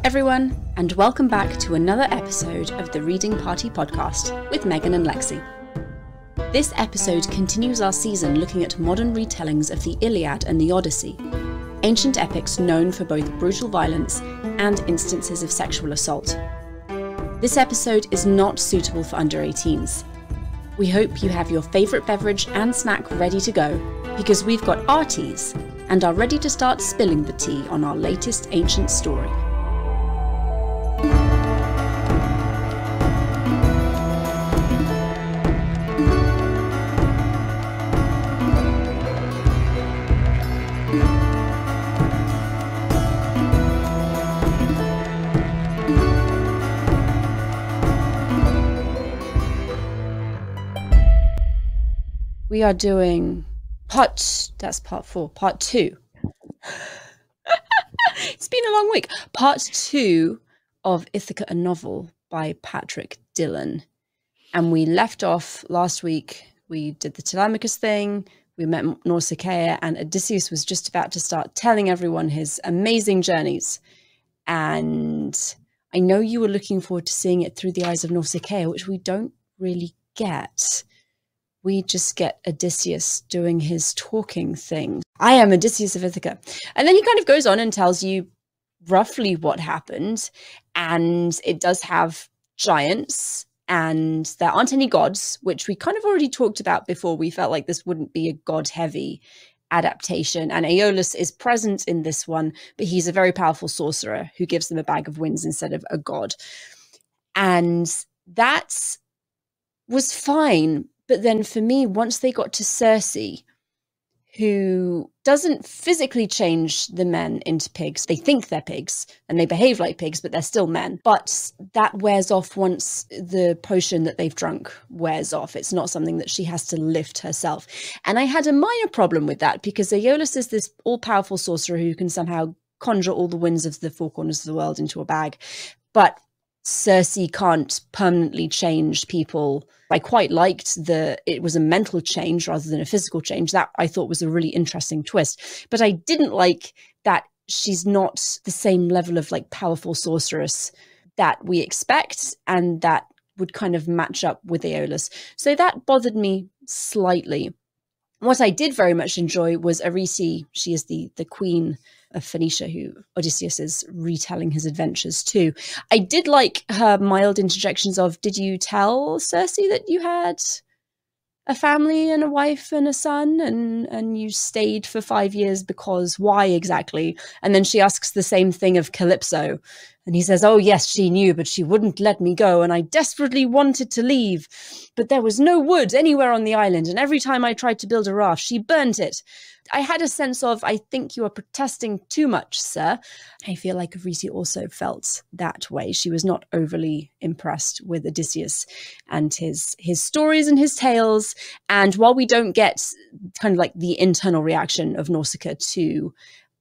everyone, and welcome back to another episode of the Reading Party podcast with Megan and Lexi. This episode continues our season looking at modern retellings of the Iliad and the Odyssey, ancient epics known for both brutal violence and instances of sexual assault. This episode is not suitable for under 18s. We hope you have your favourite beverage and snack ready to go, because we've got our teas and are ready to start spilling the tea on our latest ancient story. We are doing part 2. It's been a long week. Part 2 of Ithaca, a novel by Patrick Dillon. And we left off last week. We did the Telemachus thing. We met Nausicaa, and Odysseus was just about to start telling everyone his amazing journeys. And I know you were looking forward to seeing it through the eyes of Nausicaa, which we don't really get. We just get Odysseus doing his talking thing. I am Odysseus of Ithaca. And then he kind of goes on and tells you roughly what happened. And it does have giants and there aren't any gods, which we kind of already talked about before. We felt like this wouldn't be a god-heavy adaptation. And Aeolus is present in this one, but he's a very powerful sorcerer who gives them a bag of winds instead of a god. And that was fine. But then for me, once they got to Circe, who doesn't physically change the men into pigs, they think they're pigs and they behave like pigs, but they're still men. But that wears off once the potion that they've drunk wears off. It's not something that she has to lift herself. And I had a minor problem with that because Aeolus is this all-powerful sorcerer who can somehow conjure all the winds of the four corners of the world into a bag. But Circe can't permanently change people. I quite liked it was a mental change rather than a physical change. That I thought was a really interesting twist. But I didn't like that she's not the same level of like powerful sorceress that we expect, and that would kind of match up with Aeolus. So that bothered me slightly. What I did very much enjoy was Odyssey. She is the queen of Phoenicia, who Odysseus is retelling his adventures to. I did like her mild interjections of, did you tell Circe that you had a family and a wife and a son and you stayed for 5 years because why exactly? And then she asks the same thing of Calypso. And he says, oh, yes, she knew, but she wouldn't let me go. And I desperately wanted to leave, but there was no wood anywhere on the island. And every time I tried to build a raft, she burnt it. I had a sense of, I think you are protesting too much, sir. I feel like Odyssey also felt that way. She was not overly impressed with Odysseus and his stories and his tales. And while we don't get kind of like the internal reaction of Nausicaa to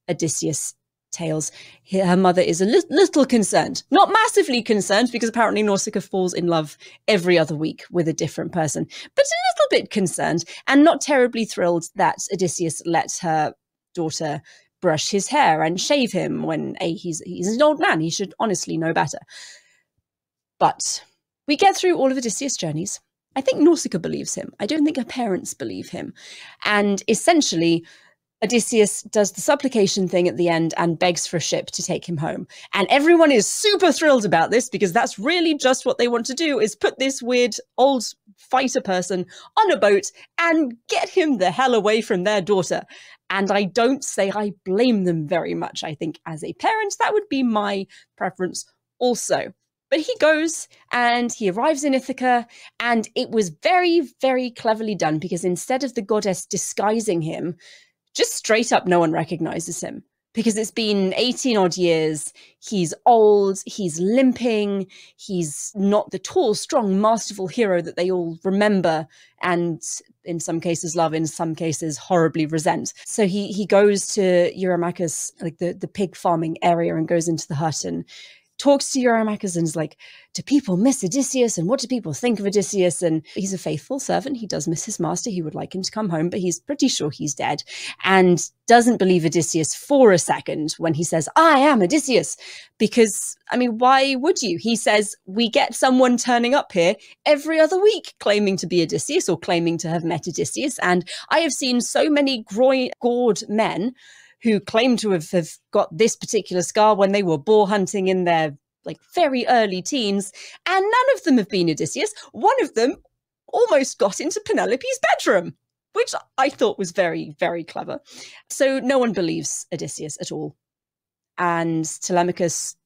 Odysseus' tales, her mother is a little concerned, not massively concerned, because apparently Nausicaa falls in love every other week with a different person, but a little bit concerned and not terribly thrilled that Odysseus let her daughter brush his hair and shave him when he's an old man. He should honestly know better. But we get through all of Odysseus' journeys. I think Nausicaa believes him. I don't think her parents believe him. And essentially, Odysseus does the supplication thing at the end and begs for a ship to take him home. And everyone is super thrilled about this because that's really just what they want to do, is put this weird old fighter person on a boat and get him the hell away from their daughter. And I don't say I blame them very much. I think as a parent, that would be my preference also. But he goes and he arrives in Ithaca, and it was very, very cleverly done because instead of the goddess disguising him, just straight up, no one recognizes him because it's been 18 odd years. He's old, he's limping, he's not the tall, strong, masterful hero that they all remember and in some cases love, in some cases horribly resent. So he goes to Eurymachus, like the pig farming area, and goes into the hut and talks to Eurymachus and is like, do people miss Odysseus? And what do people think of Odysseus? And he's a faithful servant. He does miss his master. He would like him to come home, but he's pretty sure he's dead, and doesn't believe Odysseus for a second when he says, I am Odysseus. Because, I mean, why would you? He says, we get someone turning up here every other week claiming to be Odysseus or claiming to have met Odysseus. And I have seen so many gored men who claim to have got this particular scar when they were boar hunting in their like very early teens, and none of them have been Odysseus. One of them almost got into Penelope's bedroom, which I thought was very, very clever. So no one believes Odysseus at all. And Telemachus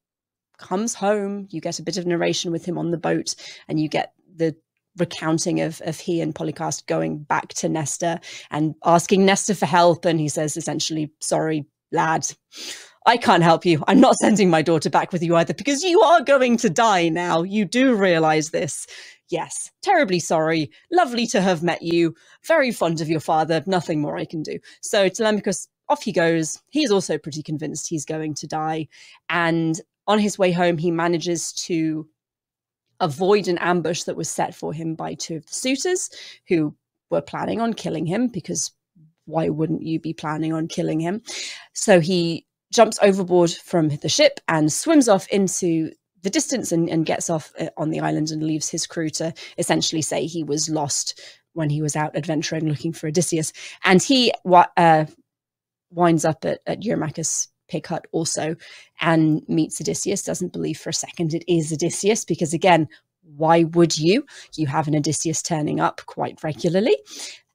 comes home. You get a bit of narration with him on the boat, and you get the recounting of he and Polycast going back to Nestor and asking Nestor for help. And he says essentially, sorry, lad, I can't help you. I'm not sending my daughter back with you either, because you are going to die now. You do realize this. Yes, terribly sorry. Lovely to have met you. Very fond of your father. Nothing more I can do. So Telemachus, off he goes. He's also pretty convinced he's going to die. And on his way home, he manages to avoid an ambush that was set for him by two of the suitors who were planning on killing him, because why wouldn't you be planning on killing him? So he jumps overboard from the ship and swims off into the distance and gets off on the island and leaves his crew to essentially say he was lost when he was out adventuring looking for Odysseus. And he winds up at Eurymachus' pig hut also and meets Odysseus. Doesn't believe for a second it is Odysseus, because again, why would you? You have an Odysseus turning up quite regularly.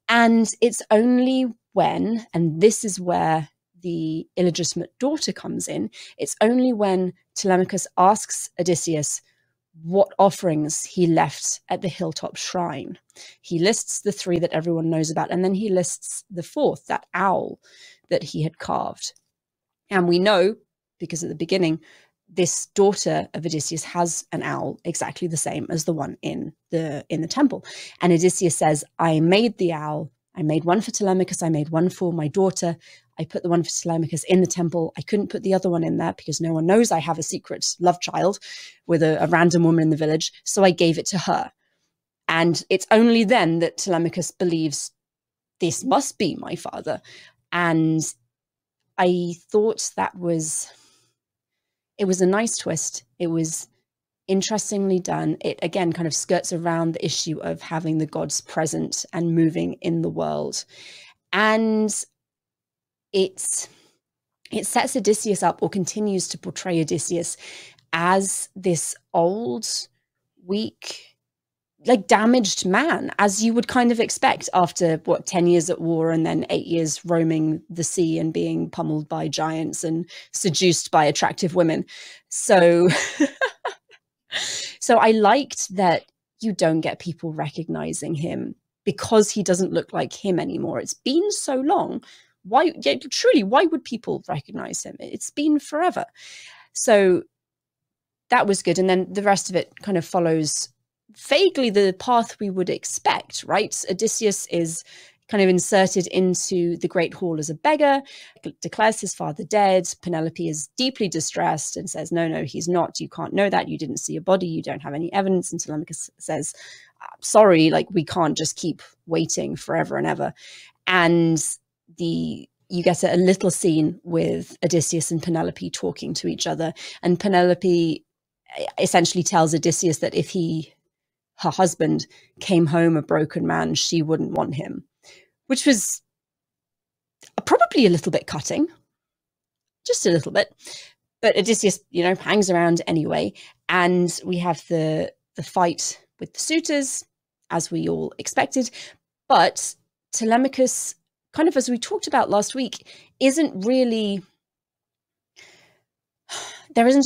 And it's only when, and this is where the illegitimate daughter comes in, it's only when Telemachus asks Odysseus what offerings he left at the hilltop shrine. He lists the three that everyone knows about, and then he lists the fourth, that owl that he had carved. And we know, because at the beginning, this daughter of Odysseus has an owl exactly the same as the one in the temple. And Odysseus says, I made the owl. I made one for Telemachus. I made one for my daughter. I put the one for Telemachus in the temple. I couldn't put the other one in there because no one knows I have a secret love child with a random woman in the village. So I gave it to her. And it's only then that Telemachus believes this must be my father. And I thought it was a nice twist. It was interestingly done. It again kind of skirts around the issue of having the gods present and moving in the world. And it sets Odysseus up, or continues to portray Odysseus as this old, weak, like damaged man, as you would kind of expect after 10 years at war and then 8 years roaming the sea and being pummeled by giants and seduced by attractive women. So I liked that you don't get people recognizing him because he doesn't look like him anymore. It's been so long. Why would people recognize him? It's been forever. So that was good. And then the rest of it kind of follows vaguely the path we would expect, right? Odysseus is kind of inserted into the great hall as a beggar, declares his father dead. Penelope is deeply distressed and says, no, he's not. You can't know that. You didn't see a body. You don't have any evidence. And Telemachus says, sorry, like we can't just keep waiting forever and ever. And you get a little scene with Odysseus and Penelope talking to each other. And Penelope essentially tells Odysseus that if her husband came home a broken man, she wouldn't want him, which was probably a little bit cutting, just a little bit. But Odysseus, hangs around anyway. And we have the fight with the suitors, as we all expected. But Telemachus, kind of as we talked about last week, there isn't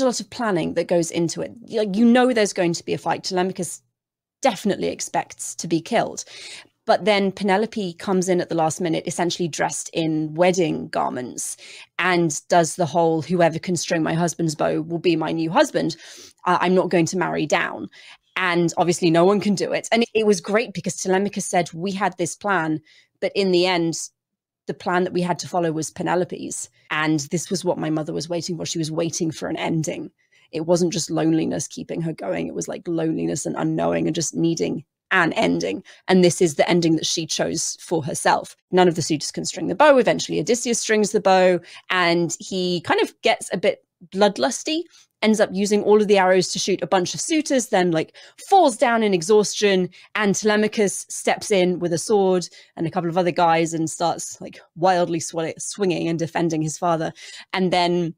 a lot of planning that goes into it. There's going to be a fight. Telemachus definitely expects to be killed. But then Penelope comes in at the last minute, essentially dressed in wedding garments, and does the whole, whoever can string my husband's bow will be my new husband. I'm not going to marry down. And obviously no one can do it. And it was great because Telemachus said, we had this plan, but in the end, the plan that we had to follow was Penelope's. And this was what my mother was waiting for. She was waiting for an ending. it wasn't just loneliness keeping her going. It was like loneliness and unknowing and just needing an ending. And this is the ending that she chose for herself. None of the suitors can string the bow. Eventually Odysseus strings the bow, and he kind of gets a bit bloodlusty, ends up using all of the arrows to shoot a bunch of suitors, then like falls down in exhaustion, and Telemachus steps in with a sword and a couple of other guys and starts like wildly swinging and defending his father. And then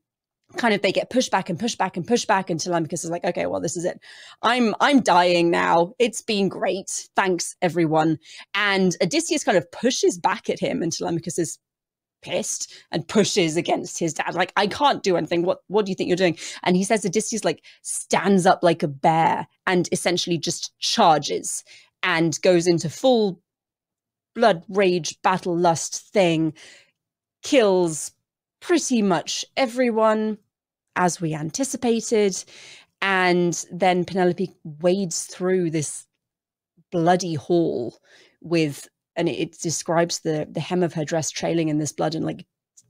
kind of they get pushed back and pushed back and pushed back, and Telemachus is like, okay, well, this is it. I'm dying now. It's been great. Thanks, everyone. And Odysseus kind of pushes back at him, and Telemachus is pissed and pushes against his dad. Like, I can't do anything. What do you think you're doing? And he says Odysseus like stands up like a bear and essentially just charges and goes into full blood rage, battle lust thing, kills pretty much everyone, as we anticipated. And then Penelope wades through this bloody hall with, and it describes the hem of her dress trailing in this blood and like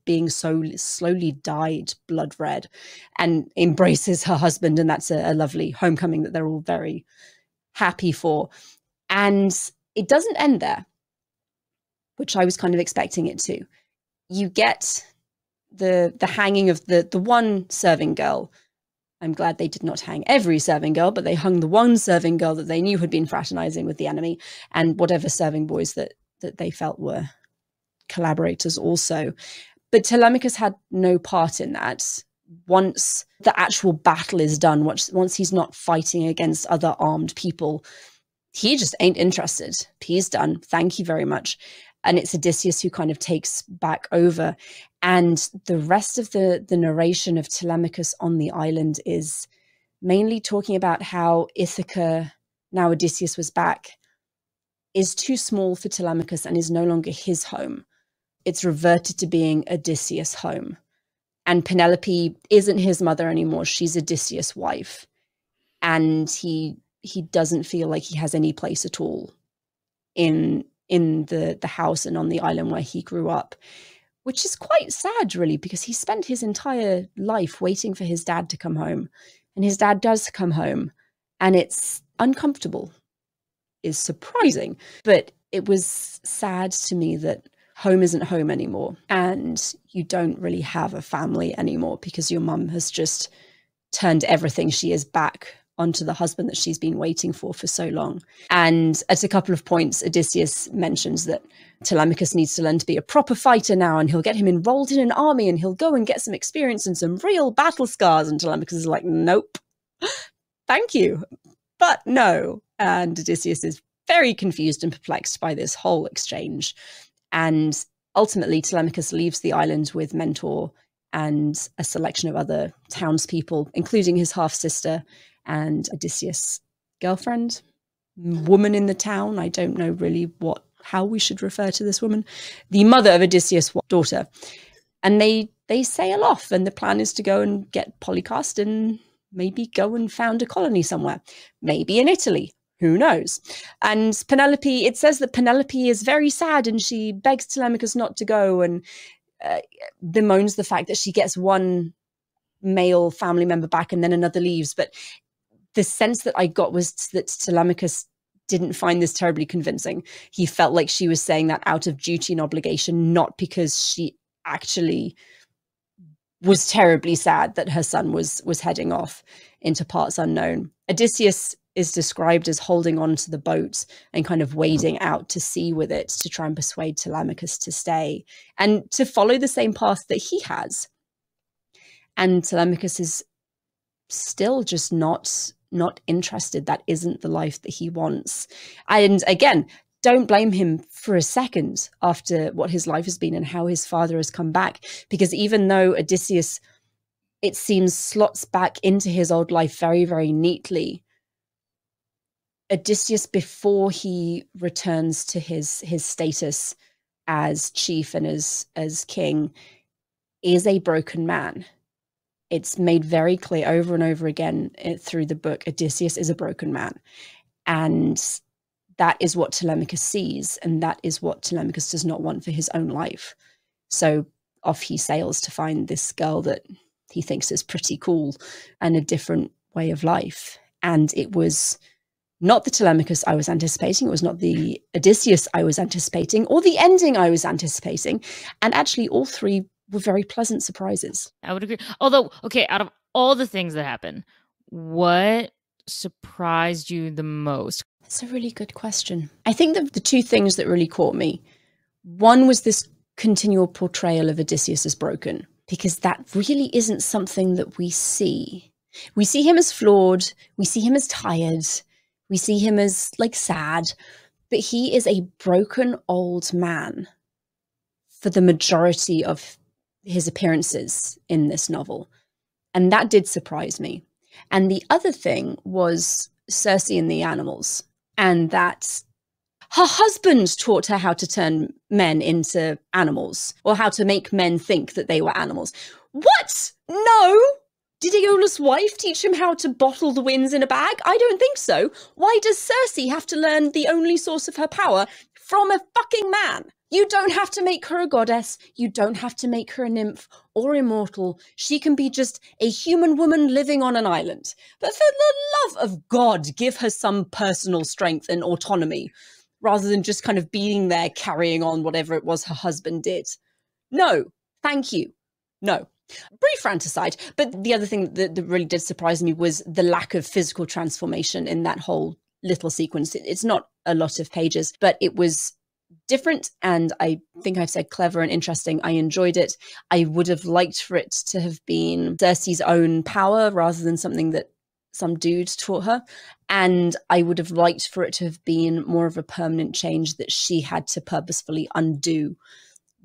being so slowly dyed blood red, and embraces her husband. And that's a lovely homecoming that they're all very happy for. And it doesn't end there, which I was kind of expecting it to. You get the hanging of the one serving girl. I'm glad they did not hang every serving girl, but they hung the one serving girl that they knew had been fraternizing with the enemy, and whatever serving boys that they felt were collaborators also. But Telemachus had no part in that. Once the actual battle is done, once he's not fighting against other armed people, he just ain't interested. He's done. Thank you very much. And it's Odysseus who kind of takes back over. And the rest of the narration of Telemachus on the island is mainly talking about how Ithaca, now Odysseus was back, is too small for Telemachus and is no longer his home. It's reverted to being Odysseus' home. And Penelope isn't his mother anymore. She's Odysseus' wife. And he doesn't feel like he has any place at all in the house and on the island where he grew up, which is quite sad, really, because he spent his entire life waiting for his dad to come home. And his dad does come home, and it's uncomfortable, is surprising. But it was sad to me that home isn't home anymore, and you don't really have a family anymore because your mum has just turned everything she is back onto the husband that she's been waiting for so long. And at a couple of points, Odysseus mentions that Telemachus needs to learn to be a proper fighter now, and he'll get him enrolled in an army, and he'll go and get some experience and some real battle scars. And Telemachus is like, nope, thank you, but no. And Odysseus is very confused and perplexed by this whole exchange. And ultimately, Telemachus leaves the island with Mentor and a selection of other townspeople, including his half-sister and Odysseus' girlfriend, woman in the town. I don't know really how we should refer to this woman, the mother of Odysseus' daughter. And they sail off, and the plan is to go and get Polycast and maybe go and found a colony somewhere, maybe in Italy. Who knows? And Penelope, it says that Penelope is very sad, and she begs Telemachus not to go, and bemoans the fact that she gets one male family member back and then another leaves. But the sense that I got was that Telemachus didn't find this terribly convincing. He felt like she was saying that out of duty and obligation, not because she actually was terribly sad that her son was heading off into parts unknown. Odysseus is described as holding on to the boat and kind of wading out to sea with it to try and persuade Telemachus to stay and to follow the same path that he has. And Telemachus is still just not interested. That isn't the life that he wants. And again, don't blame him for a second after what his life has been and how his father has come back, because even though Odysseus, it seems, slots back into his old life very, very neatly, Odysseus, before he returns to his status as chief and as king, is a broken man. It's made very clear over and over again through the book. Odysseus is a broken man. And that is what Telemachus sees, and that is what Telemachus does not want for his own life. So off he sails to find this girl that he thinks is pretty cool and a different way of life. And it was not the Telemachus I was anticipating. It was not the Odysseus I was anticipating or the ending I was anticipating. And actually, all three were very pleasant surprises. I would agree. Although, okay, out of all the things that happened, what surprised you the most? That's a really good question. I think that the two things that really caught me, one was this continual portrayal of Odysseus as broken, because that really isn't something that we see. We see him as flawed. We see him as tired. We see him as like sad, but he is a broken old man for the majority of his appearances in this novel. And that did surprise me. And the other thing was Circe and the animals, and that her husband taught her how to turn men into animals, or how to make men think that they were animals. What? No! Did Aeolus' wife teach him how to bottle the winds in a bag? I don't think so. Why does Circe have to learn the only source of her power from a fucking man? You don't have to make her a goddess. You don't have to make her a nymph or immortal. She can be just a human woman living on an island. But for the love of God, give her some personal strength and autonomy, rather than just kind of being there carrying on whatever it was her husband did. No, thank you. No. Brief rant aside, but the other thing that really did surprise me was the lack of physical transformation in that whole little sequence. It's not a lot of pages, but it was different, and I think I've said clever and interesting. I enjoyed it. I would have liked for it to have been Circe's own power rather than something that some dude taught her. And I would have liked for it to have been more of a permanent change that she had to purposefully undo,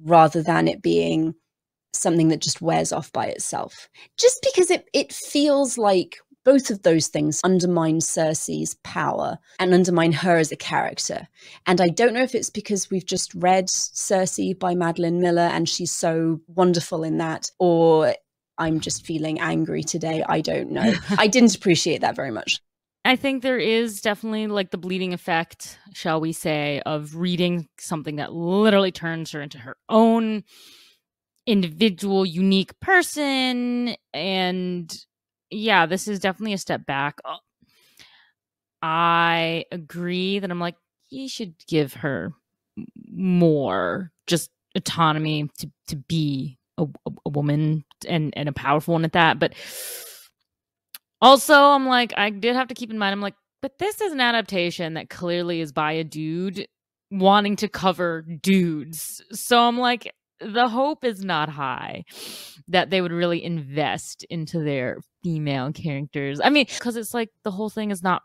rather than it being something that just wears off by itself. Just because it feels like both of those things undermine Circe's power and undermine her as a character. And I don't know if it's because we've just read Circe by Madeline Miller and she's so wonderful in that, or I'm just feeling angry today. I don't know. I didn't appreciate that very much. I think there is definitely like the bleeding effect, shall we say, of reading something that literally turns her into her own individual, unique person. And yeah, this is definitely a step back. I agree that I'm like, you should give her more just autonomy to be a woman and a powerful one at that. But also, I'm like, I did have to keep in mind, I'm like, but this is an adaptation that clearly is by a dude wanting to cover dudes. So I'm like, the hope is not high that they would really invest into their female characters. I mean, because it's like the whole thing is not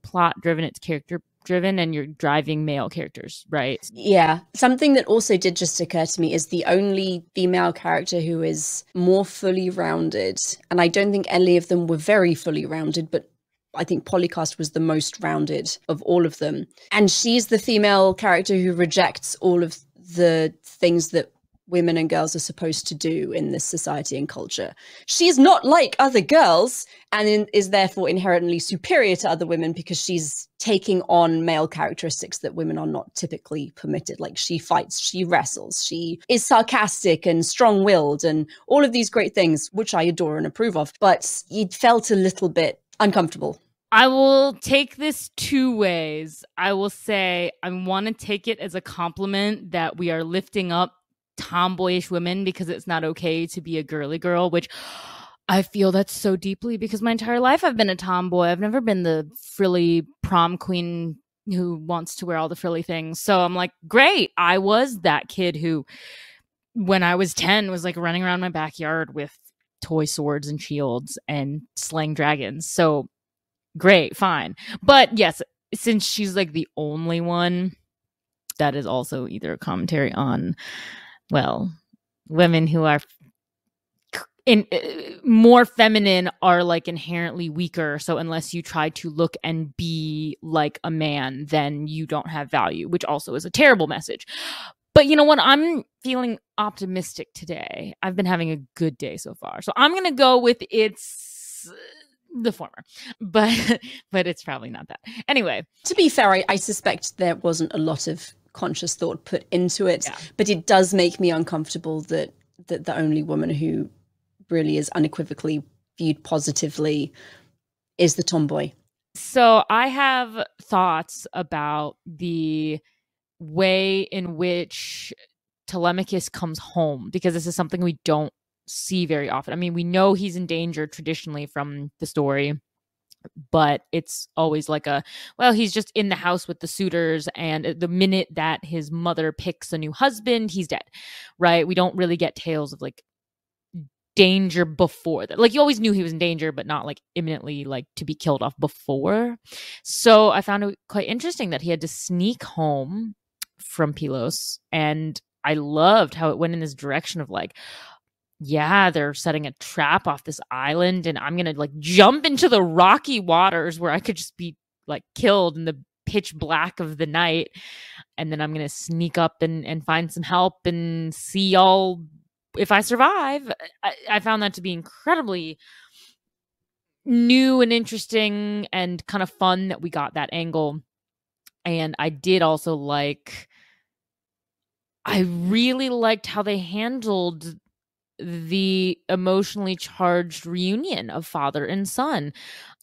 plot driven, it's character driven, and you're driving male characters, right? Yeah. Something that also did just occur to me is the only female character who is more fully rounded, and I don't think any of them were very fully rounded, but I think Polycast was the most rounded of all of them. And she's the female character who rejects all of the things that women and girls are supposed to do in this society and culture. She's not like other girls and is therefore inherently superior to other women because she's taking on male characteristics that women are not typically permitted. Like, she fights, she wrestles, she is sarcastic and strong-willed and all of these great things, which I adore and approve of. But it felt a little bit uncomfortable. I will take this two ways. I will say I want to take it as a compliment that we are lifting up tomboyish women because it's not okay to be a girly girl, which I feel that's so deeply because my entire life I've been a tomboy. I've never been the frilly prom queen who wants to wear all the frilly things. So I'm like, great. I was that kid who, when I was 10, was like running around my backyard with toy swords and shields and slaying dragons. So great, fine. But yes, since she's like the only one, that is also either a commentary on, well, women who are more feminine are like inherently weaker. So unless you try to look and be like a man, then you don't have value, which also is a terrible message. But you know what? I'm feeling optimistic today. I've been having a good day so far. So I'm going to go with it's the former, but it's probably not that. Anyway. To be fair, I suspect there wasn't a lot of conscious thought put into it, but it does make me uncomfortable that the only woman who really is unequivocally viewed positively is the tomboy. So I have thoughts about the way in which Telemachus comes home, because this is something we don't see very often. I mean, we know he's in danger traditionally from the story, but it's always like he's just in the house with the suitors, and the minute that his mother picks a new husband, he's dead, right? We don't really get tales of like danger before that. Like, you always knew he was in danger, but not like imminently like to be killed off before. So I found it quite interesting that he had to sneak home from Pylos, and I loved how it went in this direction of like, yeah, they're setting a trap off this island, and I'm gonna like jump into the rocky waters where I could just be like killed in the pitch black of the night, and then I'm gonna sneak up and find some help and see all if I survive. I found that to be incredibly new and interesting and kind of fun that we got that angle. And I really liked how they handled the emotionally charged reunion of father and son,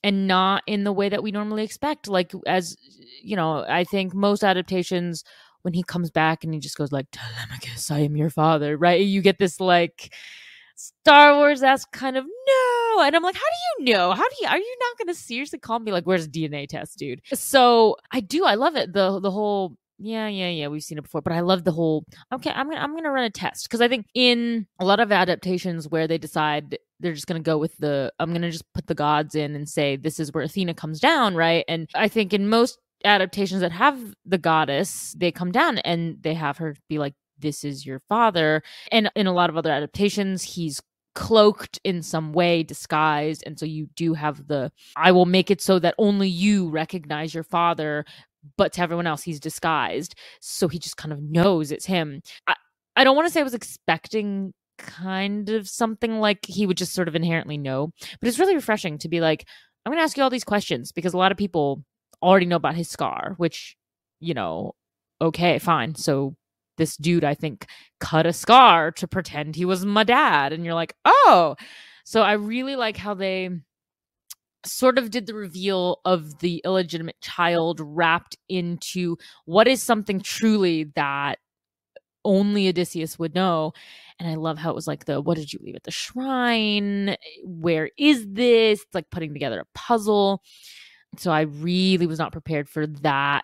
and not in the way that we normally expect. Like, as you know, I think most adaptations, when he comes back and he just goes like, Telemachus, I am your father, right? You get this like Star Wars, that's kind of no. And I'm like, how do you know? Are you not going to seriously call me like, where's the DNA test, dude? So I love it. The whole, yeah, we've seen it before, but I love the whole, okay, I'm gonna run a test. Because I think in a lot of adaptations where they decide they're just gonna go with I'm gonna just put the gods in and say this is where Athena comes down, right? And I think in most adaptations that have the goddess, they come down and they have her be like, this is your father. And in a lot of other adaptations, he's cloaked in some way, disguised, and so you do have I will make it so that only you recognize your father, but to everyone else he's disguised, so he just kind of knows it's him. I don't want to say I was expecting kind of something like he would just sort of inherently know, but it's really refreshing to be like, I'm gonna ask you all these questions because a lot of people already know about his scar, which, you know, okay, fine, so this dude, I think, cut a scar to pretend he was my dad. And you're like, oh. So I really like how they sort of did the reveal of the illegitimate child wrapped into what is something truly that only Odysseus would know. And I love how it was like what did you leave at the shrine? Where is this? It's like putting together a puzzle. So I really was not prepared for that.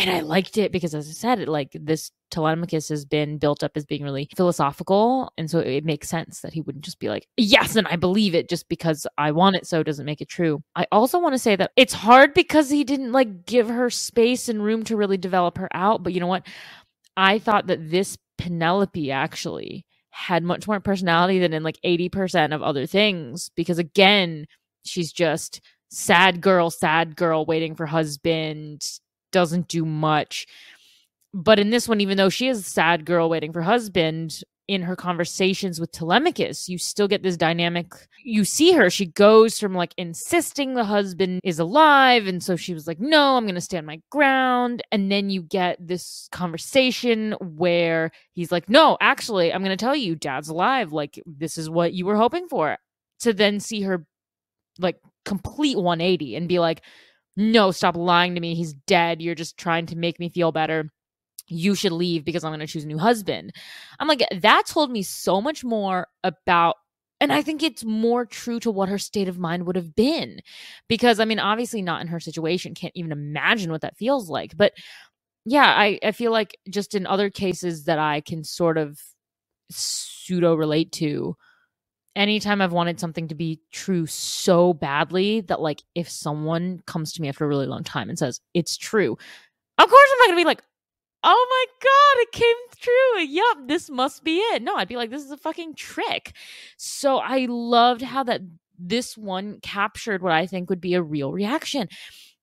And I liked it because, as I said, this Telemachus has been built up as being really philosophical. And so it makes sense that he wouldn't just be like, yes, and I believe it just because I want it so doesn't make it true. I also want to say that it's hard because he didn't like give her space and room to really develop her out. But you know what? I thought that this Penelope actually had much more personality than in like 80% of other things, because again, she's just sad girl waiting for husband, doesn't do much. But in this one, even though she is a sad girl waiting for husband, in her conversations with Telemachus, you still get this dynamic. You see her, she goes from like insisting the husband is alive, and so she was like, no, I'm gonna stand my ground. And then you get this conversation where he's like, no, actually, I'm gonna tell you, dad's alive, like this is what you were hoping for. To then see her like complete 180 and be like, no, stop lying to me, he's dead, you're just trying to make me feel better, you should leave because I'm going to choose a new husband. I'm like, that told me so much more about, and I think it's more true to what her state of mind would have been. Because, I mean, obviously not in her situation, can't even imagine what that feels like. But yeah, I feel like just in other cases that I can sort of pseudo relate to, anytime I've wanted something to be true so badly that like if someone comes to me after a really long time and says it's true, of course I'm not going to be like, oh my God, it came true. Yup, this must be it. No, I'd be like, this is a fucking trick. So I loved how that this one captured what I think would be a real reaction,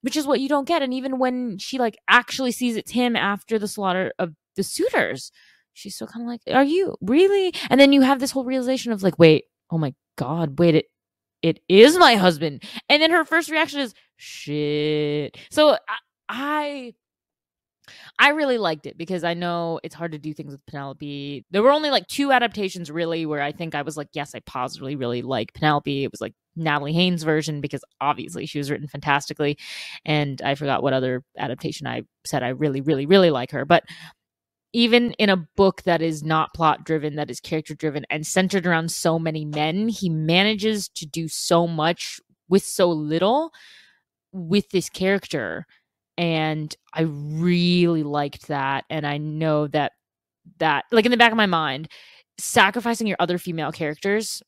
which is what you don't get. And even when she like actually sees it's him after the slaughter of the suitors, she's still kind of like, are you really? And then you have this whole realization of like, wait, oh my God, wait, it is my husband. And then her first reaction is shit. So I I really liked it because I know it's hard to do things with Penelope. There were only like 2 adaptations really where I think I was like, yes, I positively really like Penelope. It was like Natalie Haynes' version because obviously she was written fantastically. And I forgot what other adaptation I said I really, really, really like her. But even in a book that is not plot driven, that is character driven and centered around so many men, he manages to do so much with so little with this character. And I really liked that. And I know that like in the back of my mind, sacrificing your other female characters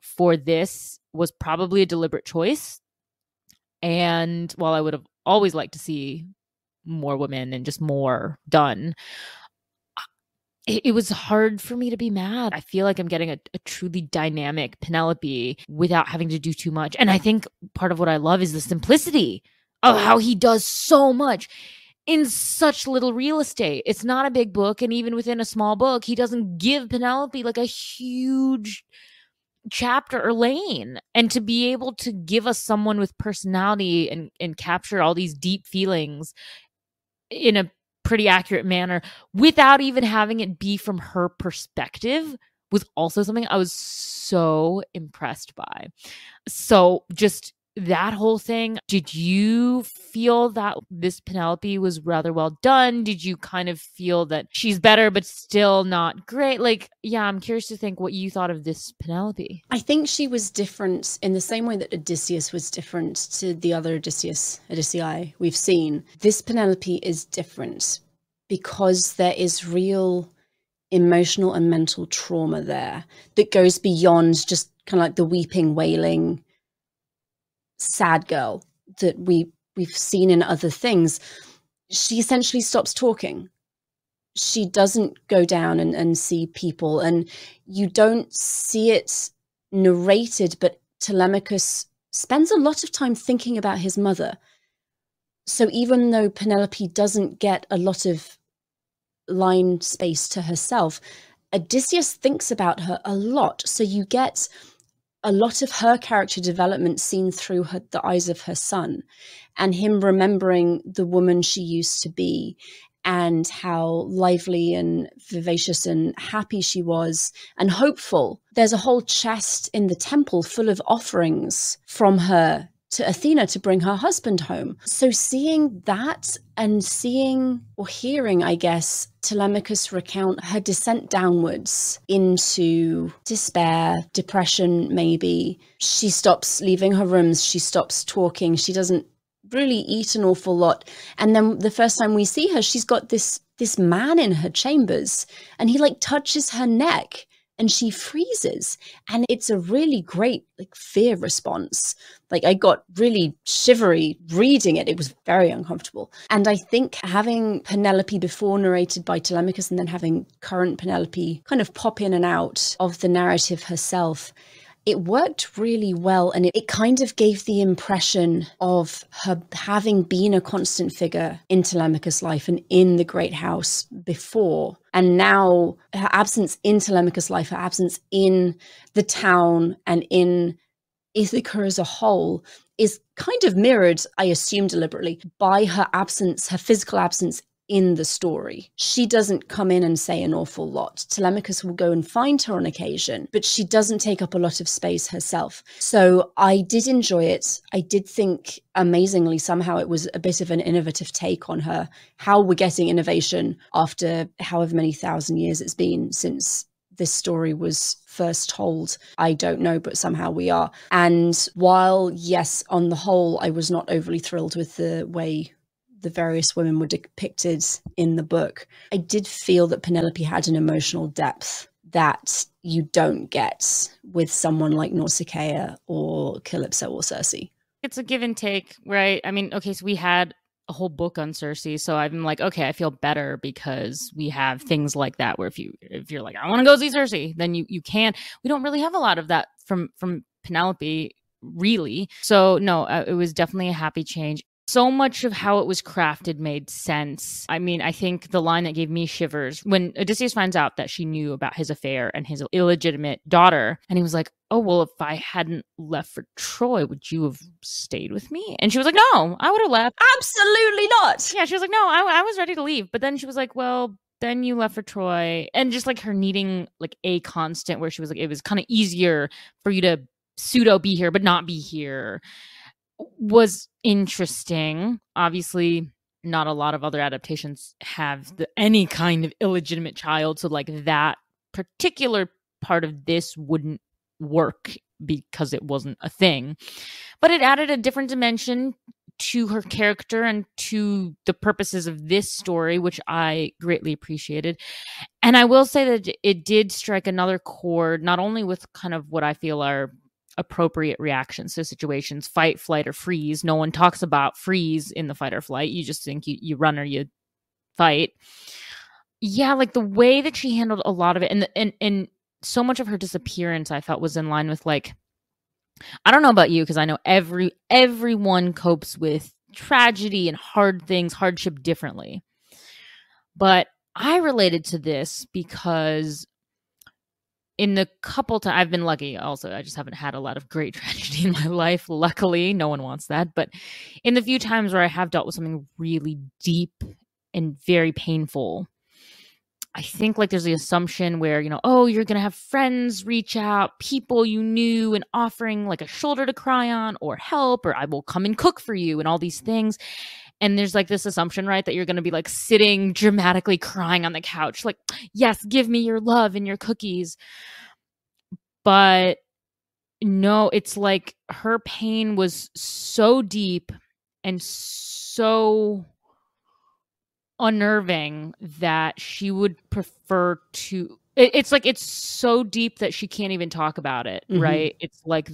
for this was probably a deliberate choice. And while I would have always liked to see more women and just more done, it was hard for me to be mad. I feel like I'm getting a truly dynamic Penelope without having to do too much. And I think part of what I love is the simplicity of how he does so much in such little real estate. It's not a big book. And even within a small book, he doesn't give Penelope like a huge chapter or lane. And to be able to give us someone with personality and capture all these deep feelings in a pretty accurate manner without even having it be from her perspective was also something I was so impressed by. So just that whole thing, did you feel that this Penelope was rather well done? Did you kind of feel that she's better but still not great? Like, yeah, I'm curious to think what you thought of this Penelope. I think she was different in the same way that Odysseus was different to the other Odyssei we've seen. This Penelope is different because there is real emotional and mental trauma there that goes beyond just kind of like the weeping, wailing, sad girl that we've seen in other things. She essentially stops talking. She doesn't go down and see people, and you don't see it narrated, but Telemachus spends a lot of time thinking about his mother. So even though Penelope doesn't get a lot of line space to herself, Odysseus thinks about her a lot. So you get a lot of her character development seen through the eyes of her son, and him remembering the woman she used to be and how lively and vivacious and happy she was and hopeful. There's a whole chest in the temple full of offerings from her to Athena to bring her husband home. So seeing that and seeing or hearing, I guess, Telemachus recount her descent downwards into despair, depression, maybe. She stops leaving her rooms. She stops talking. She doesn't really eat an awful lot. And then the first time we see her, she's got this man in her chambers, and he like touches her neck and she freezes. And it's a really great like fear response. Like I got really shivery reading it. It was very uncomfortable. And I think having Penelope before narrated by Telemachus and then having current Penelope kind of pop in and out of the narrative herself, it worked really well. And it kind of gave the impression of her having been a constant figure in Telemachus' life and in the great house before. And now her absence in Telemachus' life, her absence in the town and in Ithaca as a whole is kind of mirrored, I assume deliberately, by her absence, her physical absence in the story. She doesn't come in and say an awful lot. Telemachus will go and find her on occasion, but she doesn't take up a lot of space herself. So I did enjoy it. I did think amazingly somehow it was a bit of an innovative take on her, how we're getting innovation after however many thousand years it's been since this story was first told. I don't know, but somehow we are. And while, yes, on the whole, I was not overly thrilled with the way the various women were depicted in the book, I did feel that Penelope had an emotional depth that you don't get with someone like Nausicaa or Calypso or Circe. It's a give and take, right? I mean, okay, so we had a whole book on Circe, so I'm like, okay, I feel better because we have things like that where if you're like, I want to go see Circe, then you can. We don't really have a lot of that from Penelope, really. So no, it was definitely a happy change. So much of how it was crafted made sense. I mean, I think the line that gave me shivers when Odysseus finds out that she knew about his affair and his illegitimate daughter, and he was like, oh, well, if I hadn't left for Troy, would you have stayed with me? And she was like, no, I would have left. Absolutely not. Yeah, she was like, no, I was ready to leave. But then she was like, well, then you left for Troy. And just like her needing like a constant where she was like, it was kind of easier for you to pseudo be here, but not be here, was interesting. Obviously, not a lot of other adaptations have any kind of illegitimate child. So like that particular part of this wouldn't work because it wasn't a thing. But it added a different dimension to her character and to the purposes of this story, which I greatly appreciated. And I will say that it did strike another chord, not only with kind of what I feel are appropriate reactions to situations, fight, flight, or freeze. No one talks about freeze in the fight or flight. You just think you run or you fight. Yeah, like the way that she handled a lot of it, and so much of her disappearance I felt was in line with like, I don't know about you, because I know everyone copes with tragedy and hard things, hardship differently. But I related to this because in the couple times, I've been lucky also, I just haven't had a lot of great tragedy in my life. Luckily, no one wants that. But in the few times where I have dealt with something really deep and very painful, I think like there's the assumption where, you know, oh, you're going to have friends reach out, people you knew, and offering like a shoulder to cry on or help, or I will come and cook for you and all these things. And there's like this assumption, right, that you're going to be like sitting dramatically crying on the couch, like, yes, give me your love and your cookies. But no, it's like her pain was so deep and so unnerving that she would prefer to, it's like it's so deep that she can't even talk about it, right? It's like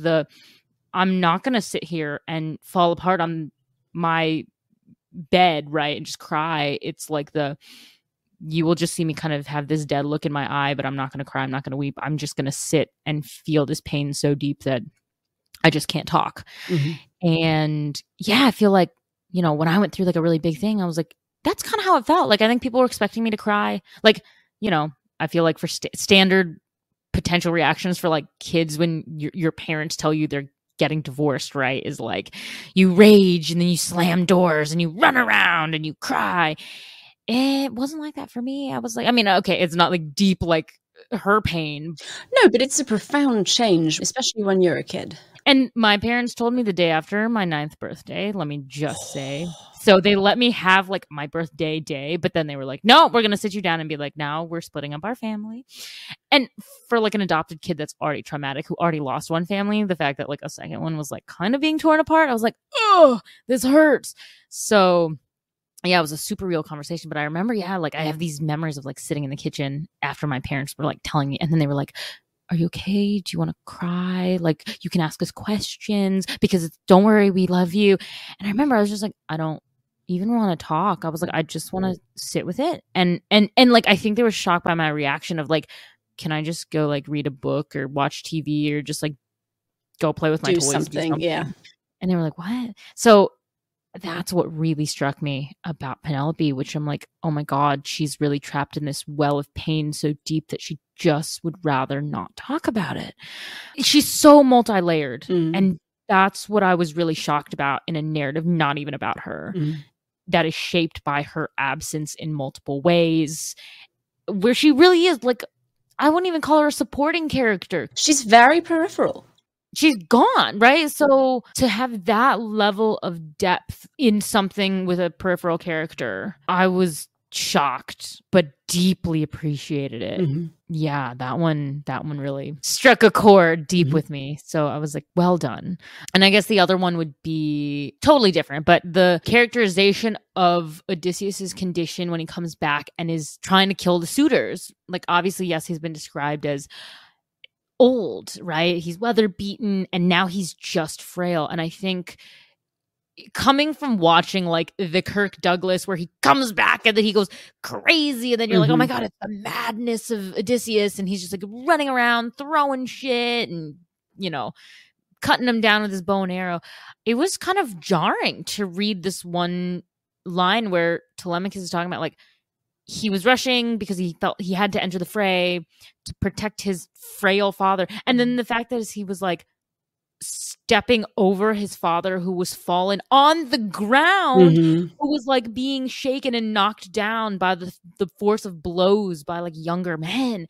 I'm not going to sit here and fall apart on my bed, right, and just cry. It's like you will just see me kind of have this dead look in my eye, but I'm not going to cry, I'm not going to weep, I'm just going to sit and feel this pain so deep that I just can't talk. And yeah, I feel like, you know, when I went through like a really big thing, I was like, that's kind of how it felt. Like I think people were expecting me to cry. Like, you know, I feel like for standard potential reactions for like kids when your parents tell you they're getting divorced, right, is like you rage and then you slam doors and you run around and you cry. It wasn't like that for me. I was like, I mean, okay, it's not like deep like her pain. No, but it's a profound change, especially when you're a kid. And my parents told me the day after my 9th birthday, let me just say. So they let me have like my birthday day, but then they were like, no, we're going to sit you down and be like, now we're splitting up our family. And for like an adopted kid that's already traumatic, who already lost one family, the fact that like a second one was like kind of being torn apart, I was like, oh, this hurts. So yeah, it was a super real conversation. But I remember, yeah, like I have these memories of like sitting in the kitchen after my parents were like telling me, and then they were like, are you okay? Do you want to cry? Like, you can ask us questions because don't worry, we love you. And I remember I was just like, I don't even want to talk. I was like, I just want to sit with it. And like, I think they were shocked by my reaction of like, can I just go like read a book or watch TV or just like go play with my toys? Do something. Yeah. And they were like, what? So that's what really struck me about Penelope, which I'm like, oh my God, she's really trapped in this well of pain so deep that she just would rather not talk about it. She's so multi-layered. And that's what I was really shocked about in a narrative, not even about her, that is shaped by her absence in multiple ways, where she really is like, I wouldn't even call her a supporting character. She's very peripheral. She's gone, right? So to have that level of depth in something with a peripheral character, I was shocked, but deeply appreciated it. Yeah, that one really struck a chord deep with me. So I was like, well done. And I guess the other one would be totally different, but the characterization of Odysseus's condition when he comes back and is trying to kill the suitors. Like, obviously, yes, he's been described as old, right? He's weather beaten and now he's just frail. And I think coming from watching like the Kirk Douglas where he comes back and then he goes crazy and then you're like, oh my God, it's the madness of Odysseus, and he's just like running around throwing shit and, you know, cutting him down with his bow and arrow. It was kind of jarring to read this one line where Telemachus is talking about like he was rushing because he felt he had to enter the fray to protect his frail father. And then the fact that he was like stepping over his father who was fallen on the ground, who was like being shaken and knocked down by the force of blows by like younger men.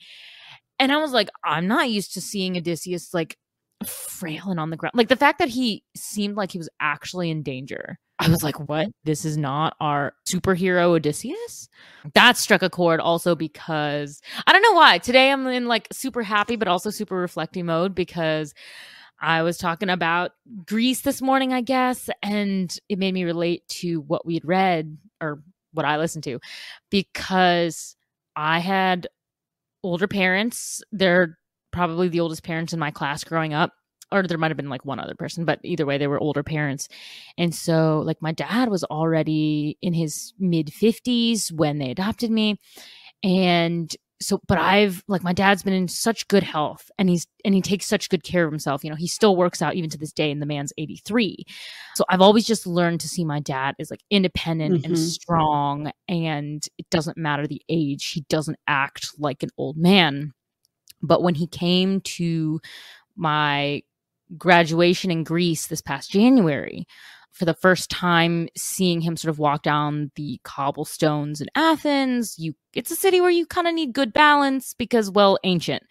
And I was like, I'm not used to seeing Odysseus like frailing on the ground. Like the fact that he seemed like he was actually in danger. I was like, what? This is not our superhero Odysseus? That struck a chord also because I don't know why. Today I'm in like super happy, but also super reflecting mode because I was talking about Greece this morning, I guess, and it made me relate to what we had read or what I listened to because I had older parents. They're probably the oldest parents in my class growing up, or there might have been like one other person, but either way, they were older parents. And so like my dad was already in his mid 50s when they adopted me. And so, but I've like, my dad's been in such good health and he takes such good care of himself. You know, he still works out even to this day and the man's 83. So I've always just learned to see my dad as like independent and strong, and it doesn't matter the age. He doesn't act like an old man. But when he came to my graduation in Greece this past January, for the first time seeing him sort of walk down the cobblestones in Athens, it's a city where you kind of need good balance because, well, ancient.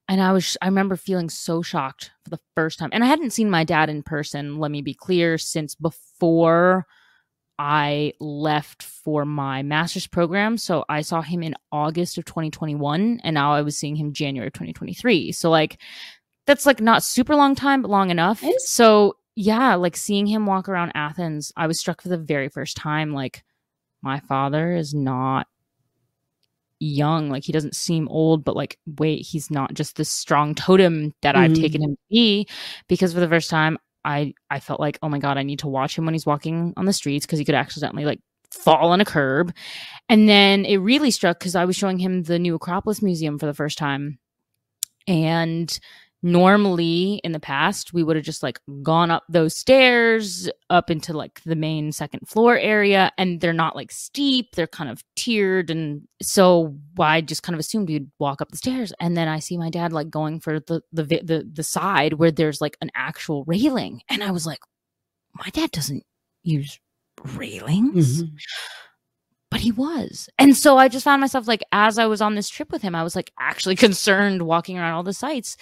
And I remember feeling so shocked for the first time. And I hadn't seen my dad in person, let me be clear, since before I left for my master's program. So I saw him in August of 2021, and now I was seeing him January of 2023. So like, that's like not super long time, but long enough. So yeah, like seeing him walk around Athens, I was struck for the very first time. Like my father is not young. Like he doesn't seem old, but like, wait, he's not just this strong totem that I've taken him to be. Because for the first time, I felt like, oh my God, I need to watch him when he's walking on the streets because he could accidentally like fall on a curb. And then it really struck because I was showing him the new Acropolis Museum for the first time. And normally in the past, we would have just like gone up those stairs up into like the main second floor area, and they're not like steep, they're kind of tiered. And so I just kind of assumed we'd walk up the stairs. And then I see my dad like going for the side where there's like an actual railing. And I was like, my dad doesn't use railings. But he was. And so I just found myself like, as I was on this trip with him, I was like actually concerned walking around all the sites.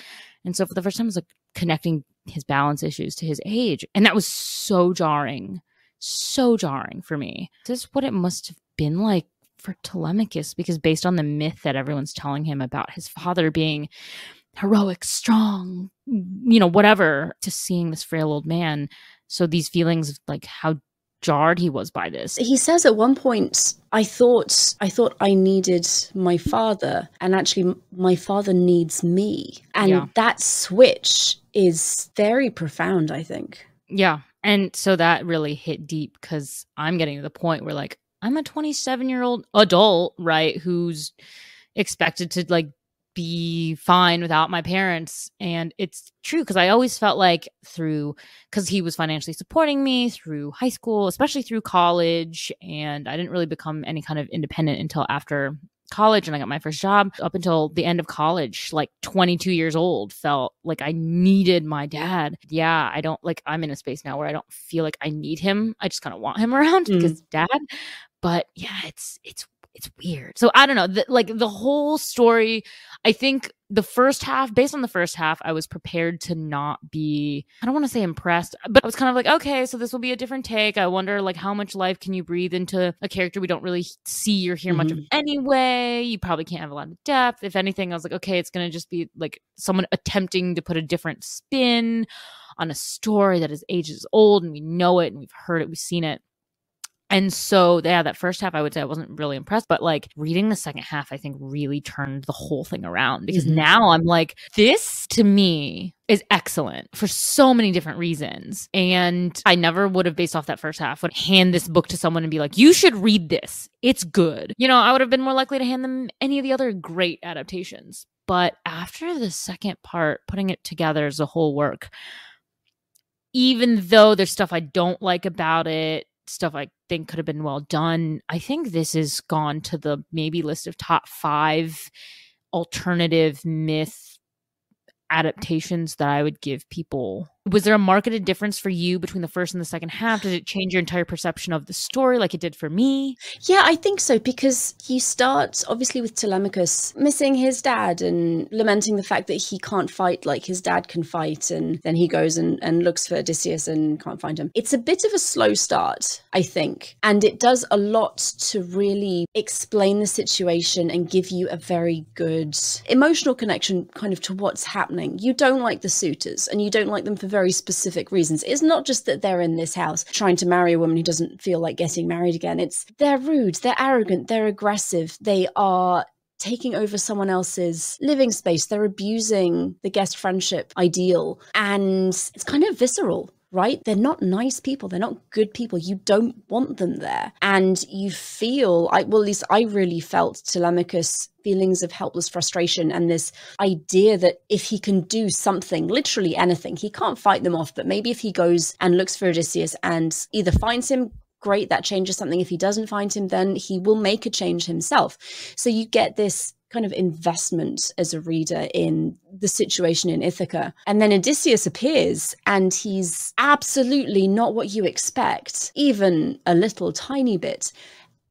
And so for the first time, I was like connecting his balance issues to his age. And that was so jarring for me. This is what it must have been like for Telemachus, because based on the myth that everyone's telling him about his father being heroic, strong, you know, whatever, to seeing this frail old man. So these feelings of like how jarred he was by this. He says at one point, I thought I needed my father, and actually my father needs me. And that switch is very profound, I think. Yeah. And so that really hit deep because I'm getting to the point where like I'm a 27-year-old adult, right, who's expected to like be fine without my parents. And it's true because I always felt like because he was financially supporting me through high school, especially through college, and I didn't really become any kind of independent until after college and I got my first job. Up until the end of college, like 22 years old, felt like I needed my dad. Yeah, I don't like, I'm in a space now where I don't feel like I need him. I just kind of want him around because dad. But yeah, it's weird. So I don't know, like the whole story, I think the first half, based on the first half, I was prepared to not be, I don't want to say impressed, but I was kind of like, okay, so this will be a different take. I wonder like how much life can you breathe into a character we don't really see or hear much of anyway. You probably can't have a lot of depth. If anything, I was like, okay, it's going to just be like someone attempting to put a different spin on a story that is ages old and we know it and we've heard it, we've seen it. And so, yeah, that first half, I would say I wasn't really impressed. But like reading the second half, I think really turned the whole thing around because now I'm like, this to me is excellent for so many different reasons. And I never would have, based off that first half, would hand this book to someone and be like, you should read this. It's good. You know, I would have been more likely to hand them any of the other great adaptations. But after the second part, putting it together as a whole work, even though there's stuff I don't like about it, stuff I think could have been well done, I think this has gone to the maybe list of top 5 alternative myth adaptations that I would give people. Was there a marketed difference for you between the first and the second half? Did it change your entire perception of the story like it did for me? Yeah, I think so, because you start obviously with Telemachus missing his dad and lamenting the fact that he can't fight like his dad can fight, and then he goes and looks for Odysseus and can't find him. It's a bit of a slow start, I think, and it does a lot to really explain the situation and give you a very good emotional connection kind of to what's happening. You don't like the suitors, and you don't like them for very specific reasons. It's not just that they're in this house trying to marry a woman who doesn't feel like getting married again. It's they're rude, they're arrogant, they're aggressive, they are taking over someone else's living space, they're abusing the guest friendship ideal, and it's kind of visceral. Right? They're not nice people. They're not good people. You don't want them there. And you feel, well, at least I really felt Telemachus' feelings of helpless frustration and this idea that if he can do something, literally anything, he can't fight them off, but maybe if he goes and looks for Odysseus and either finds him, great, that changes something. If he doesn't find him, then he will make a change himself. So you get this kind of investment as a reader in the situation in Ithaca. And then Odysseus appears and he's absolutely not what you expect, even a little tiny bit.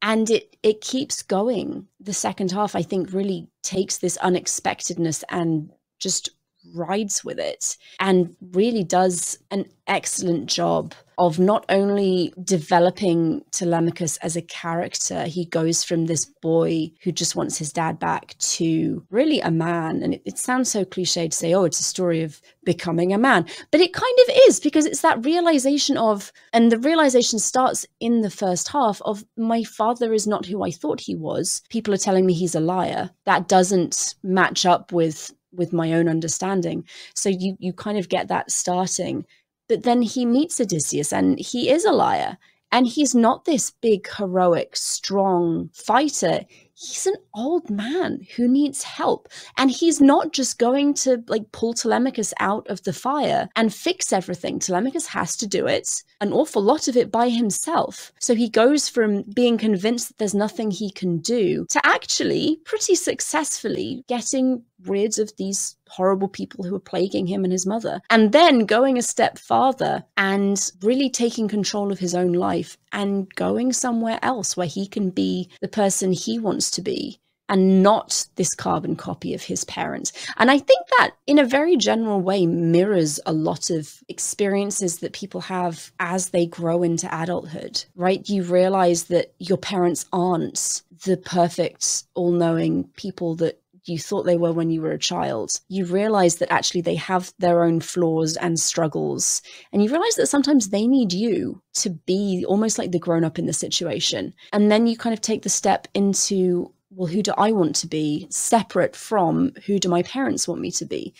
And it keeps going. The second half, I think, really takes this unexpectedness and just rides with it and really does an excellent job of not only developing Telemachus as a character. He goes from this boy who just wants his dad back to really a man. And it sounds so cliche to say, oh, it's a story of becoming a man. But it kind of is, because it's that realization of, and the realization starts in the first half of, my father is not who I thought he was. People are telling me he's a liar. That doesn't match up with my own understanding. So you kind of get that starting. But then he meets Odysseus and he is a liar. And he's not this big, heroic, strong fighter. He's an old man who needs help. And he's not just going to like pull Telemachus out of the fire and fix everything. Telemachus has to do it, an awful lot of it by himself. So he goes from being convinced that there's nothing he can do to actually pretty successfully getting rid of these horrible people who are plaguing him and his mother. And then going a step farther and really taking control of his own life and going somewhere else where he can be the person he wants to be and not this carbon copy of his parents. And I think that in a very general way mirrors a lot of experiences that people have as they grow into adulthood, right? You realize that your parents aren't the perfect, all-knowing people that you thought they were when you were a child. You realize that actually they have their own flaws and struggles. And you realize that sometimes they need you to be almost like the grown-up in the situation. And then you kind of take the step into, well, who do I want to be, separate from who do my parents want me to be?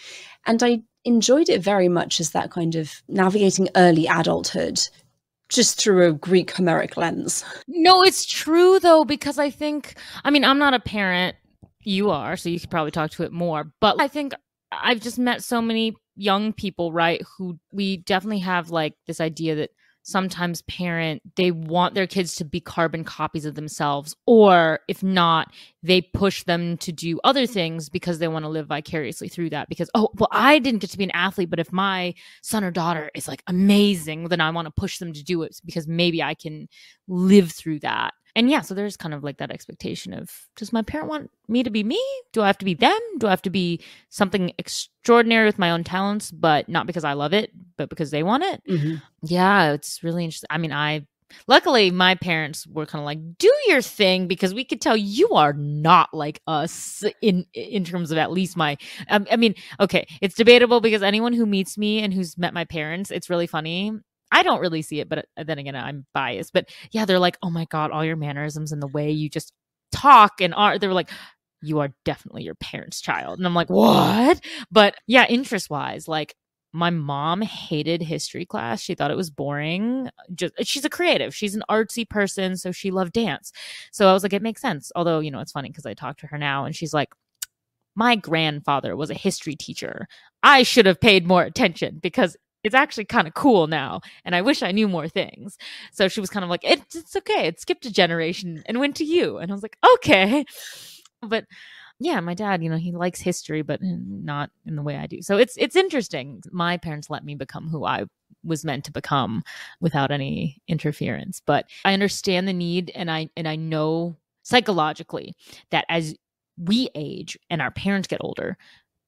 And I enjoyed it very much as that kind of navigating early adulthood just through a Greek Homeric lens. No, it's true though, because I think, I'm not a parent. You are, so you could probably talk to it more. But I think I've just met so many young people, right, who we definitely have like this idea that sometimes they want their kids to be carbon copies of themselves, or if not, they push them to do other things because they want to live vicariously through that. Because, oh, well, I didn't get to be an athlete, but if my son or daughter is like amazing, then I want to push them to do it because maybe I can live through that. And yeah, so there's kind of like that expectation of, does my parent want me to be me? Do I have to be them? Do I have to be something extraordinary with my own talents, but not because I love it, but because they want it? Mm-hmm. Yeah, it's really interesting. Luckily, my parents were kind of like, do your thing, because we could tell you are not like us in terms of at least okay, it's debatable because anyone who meets me and who's met my parents, it's really funny. I don't really see it, but then again, I'm biased. But yeah, they're like, oh my God, all your mannerisms and the way you just talk and are, they were like, you are definitely your parents' child. And I'm like, what? But yeah, interest-wise, like my mom hated history class. She thought it was boring. She's a creative. She's an artsy person, so she loved dance. So I was like, it makes sense. Although, it's funny because I talk to her now and she's like, my grandfather was a history teacher. I should have paid more attention because it's actually kind of cool now, and I wish I knew more things. So she was kind of like, it's okay. It skipped a generation and went to you. And I was like, okay. But yeah, my dad, he likes history, but not in the way I do. So it's interesting. My parents let me become who I was meant to become without any interference. But I understand the need, and I know psychologically that as we age and our parents get older,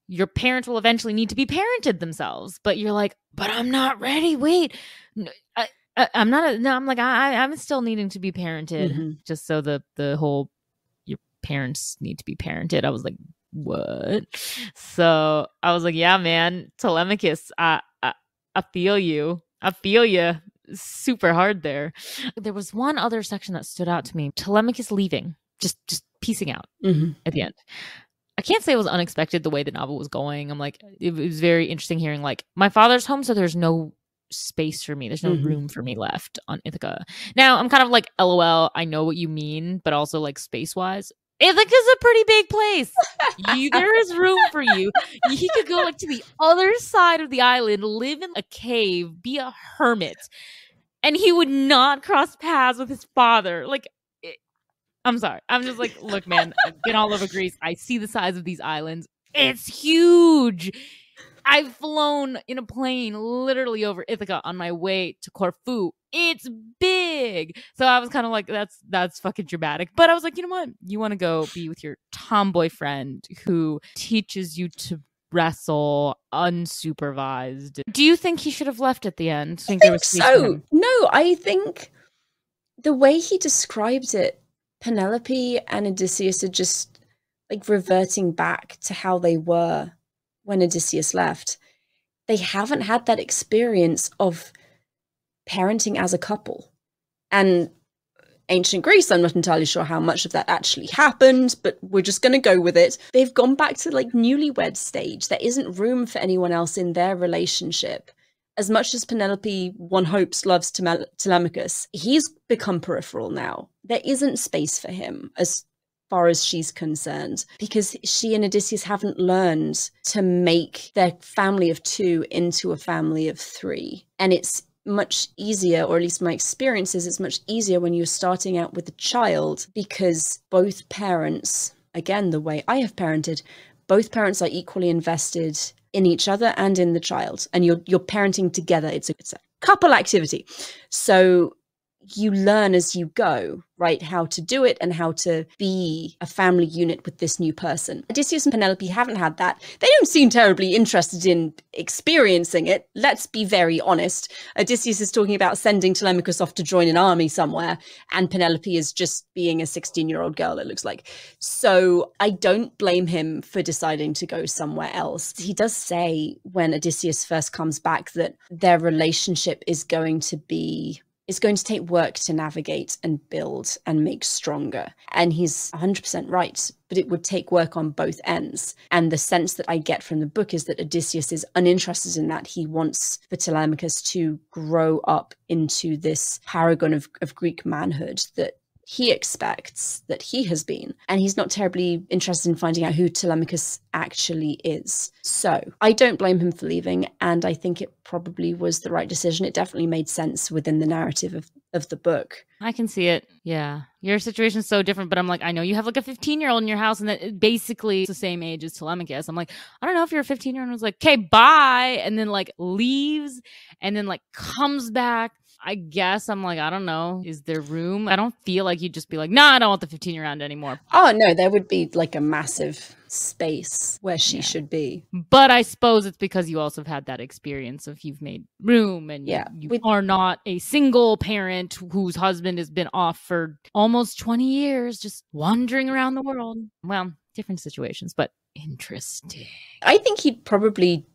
your parents will eventually need to be parented themselves. But you're like, but I'm not ready. Wait, I'm not. No, I'm like, I'm still needing to be parented. Just so the whole your parents need to be parented. I was like, what? So I was like, yeah, man, Telemachus, I feel you. I feel you. Super hard there. There was one other section that stood out to me. Telemachus leaving, just piecing out at the end. I can't say it was unexpected the way the novel was going. I'm like, it was very interesting hearing like, my father's home, so there's no space for me. There's no room for me left on Ithaca. Now I'm kind of like, LOL, I know what you mean, but also like space-wise, Ithaca's a pretty big place. There is room for you. He could go like to the other side of the island, live in a cave, be a hermit, and he would not cross paths with his father. Like, I'm sorry. I'm just like, look, man, I've been all over Greece. I see the size of these islands. It's huge. I've flown in a plane literally over Ithaca on my way to Corfu. It's big. So I was kind of like, that's fucking dramatic. But I was like, you know what? You want to go be with your tomboy friend who teaches you to wrestle unsupervised. Do you think he should have left at the end? I think so. No, I think the way he described it, Penelope and Odysseus are just like reverting back to how they were when Odysseus left. They haven't had that experience of parenting as a couple. And ancient Greece, I'm not entirely sure how much of that actually happened, but we're just going to go with it. They've gone back to like newlywed stage. There isn't room for anyone else in their relationship. As much as Penelope, one hopes, loves Telemachus, he's become peripheral now. There isn't space for him as far as she's concerned, because she and Odysseus haven't learned to make their family of two into a family of three. And it's much easier, or at least my experience is it's much easier when you're starting out with a child, because both parents, again, the way I have parented, both parents are equally invested in each other and in the child, and you're parenting together. It's a couple activity. So you learn as you go, right, how to do it and how to be a family unit with this new person. Odysseus and Penelope haven't had that. They don't seem terribly interested in experiencing it. Let's be very honest. Odysseus is talking about sending Telemachus off to join an army somewhere, and Penelope is just being a 16-year-old girl, it looks like. So I don't blame him for deciding to go somewhere else. He does say when Odysseus first comes back that their relationship is going to take work to navigate and build and make stronger. And he's 100% right, but it would take work on both ends. And the sense that I get from the book is that Odysseus is uninterested in that. He wants for Telemachus to grow up into this paragon of Greek manhood that he expects that he has been. And he's not terribly interested in finding out who Telemachus actually is. So I don't blame him for leaving, and I think it probably was the right decision. It definitely made sense within the narrative of the book. I can see it. Yeah. Your situation's so different, but I'm like, I know you have like a 15-year-old in your house, and that basically is the same age as Telemachus. I'm like, I don't know if you're a 15-year-old and was like, okay, bye, and then like leaves and then like comes back. I guess I'm like, I don't know. Is there room? I don't feel like you'd just be like, nah, I don't want the 15-year-old anymore. Oh, no, there would be like a massive space where she should be. But I suppose it's because you also have had that experience of you've made room, and you are not a single parent whose husband has been off for almost 20 years, just wandering around the world. Well, different situations, but interesting. I think he'd probably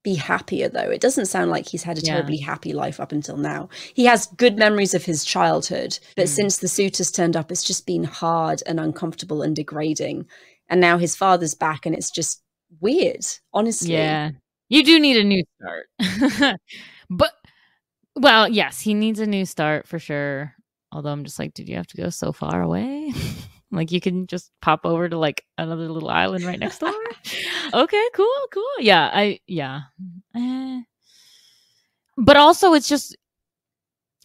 be happier, though. It doesn't sound like he's had a terribly happy life up until now. He has good memories of his childhood, but since the suitors turned up, it's just been hard and uncomfortable and degrading. And now his father's back, and it's just weird, honestly. Yeah. You do need a new start. But, well, yes, he needs a new start for sure. Although I'm just like, did you have to go so far away? Like, you can just pop over to like another little island right next door. Okay, cool. Yeah, But also, it's just,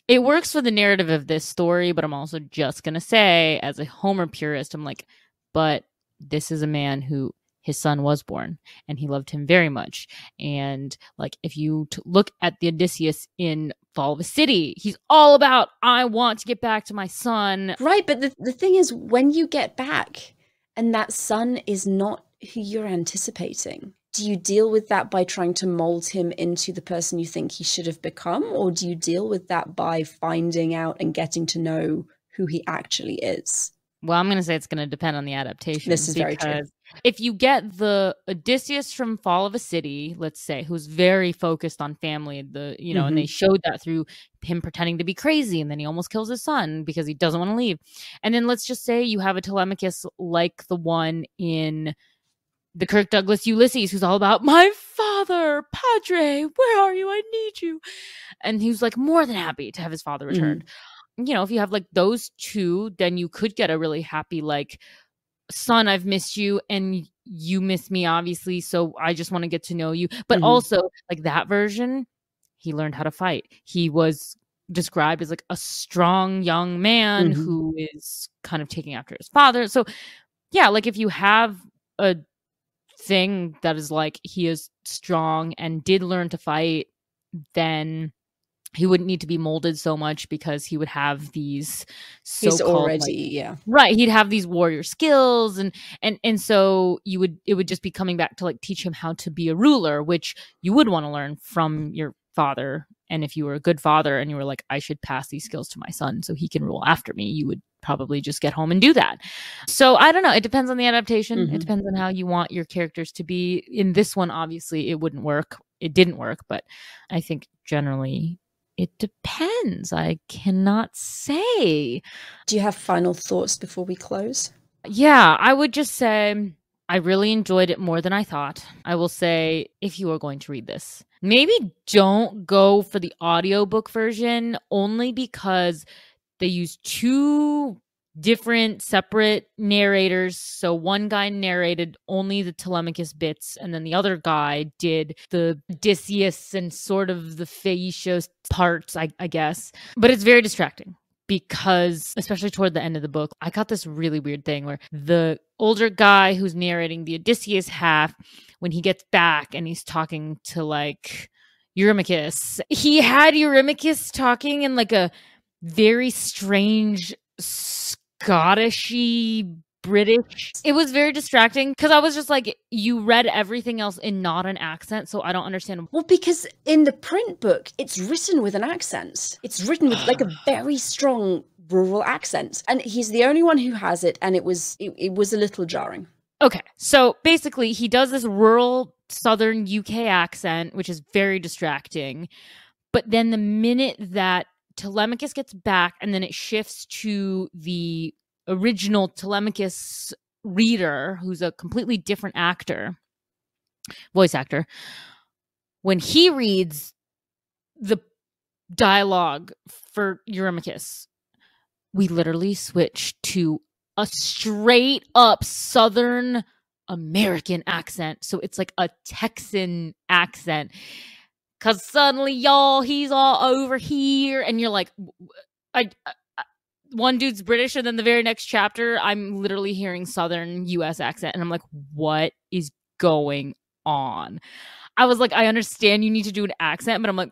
it works for the narrative of this story, but I'm also just going to say, as a Homer purist, I'm like, but this is a man who, his son was born and he loved him very much. And like, if you look at the Odysseus in Fall of a City, he's all about, I want to get back to my son. Right, but the thing is, when you get back and that son is not who you're anticipating, do you deal with that by trying to mold him into the person you think he should have become? Or do you deal with that by finding out and getting to know who he actually is? Well, I'm going to say it's going to depend on the adaptation. This is very true. If you get the Odysseus from Fall of a City, let's say, who's very focused on family, and they showed that through him pretending to be crazy, and then he almost kills his son because he doesn't want to leave. And then let's just say you have a Telemachus like the one in the Kirk Douglas Ulysses, who's all about, my father, Padre, where are you? I need you. And he was like more than happy to have his father returned. If you have like those two, then you could get a really happy, like, son, I've missed you and you miss me, obviously, so I just want to get to know you. But also, like, that version, he learned how to fight. He was described as like a strong young man who is kind of taking after his father. So yeah, like, if you have a thing that is like, he is strong and did learn to fight, then he wouldn't need to be molded so much, because he would have these he's already, right, he'd have these warrior skills, and so it would just be coming back to like teach him how to be a ruler, which you would want to learn from your father. And if you were a good father and you were like, I should pass these skills to my son so he can rule after me, you would probably just get home and do that. So I don't know, it depends on the adaptation. It depends on how you want your characters to be. In this one, obviously it didn't work, but I think generally it depends. I cannot say. Do you have final thoughts before we close? Yeah, I would just say I really enjoyed it more than I thought. I will say, if you are going to read this, maybe don't go for the audiobook version, only because they use two different separate narrators. So one guy narrated only the Telemachus bits, and then the other guy did the Odysseus and sort of the Phaeacius parts, I guess. But it's very distracting, because especially toward the end of the book, I got this really weird thing where the older guy who's narrating the Odysseus half, when he gets back and he's talking to like Eurymachus, he had Eurymachus talking in like a very strange Scottishy British. It was very distracting, because I was just like, you read everything else in not an accent, so I don't understand. Well, because in the print book, it's written with an accent. It's written with like a very strong rural accent, and he's the only one who has it, and it was a little jarring. Okay, so basically he does this rural southern UK accent, which is very distracting. But then the minute that Telemachus gets back, and then it shifts to the original Telemachus reader, who's a completely different voice actor, when he reads the dialogue for Eurymachus, we literally switch to a straight up Southern American accent. So it's like a Texan accent. Because suddenly, y'all, he's all over here. And you're like, one dude's British, and then the very next chapter, I'm literally hearing Southern US accent. And I'm like, what is going on? I was like, I understand you need to do an accent, but I'm like,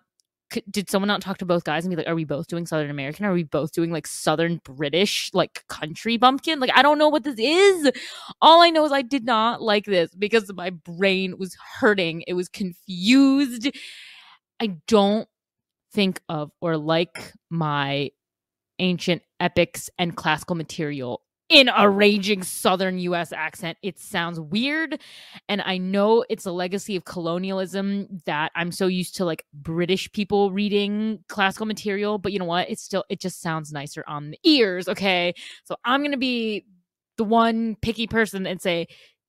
did someone not talk to both guys and be like, are we both doing Southern American? Are we both doing like Southern British, like country bumpkin? Like, I don't know what this is. All I know is I did not like this, because my brain was hurting. It was confused. I don't think of or like my ancient epics and classical material in a raging Southern US accent. It sounds weird, and I know it's a legacy of colonialism that I'm so used to like British people reading classical material, but you know what? It just sounds nicer on the ears, okay? So I'm going to be the one picky person and say,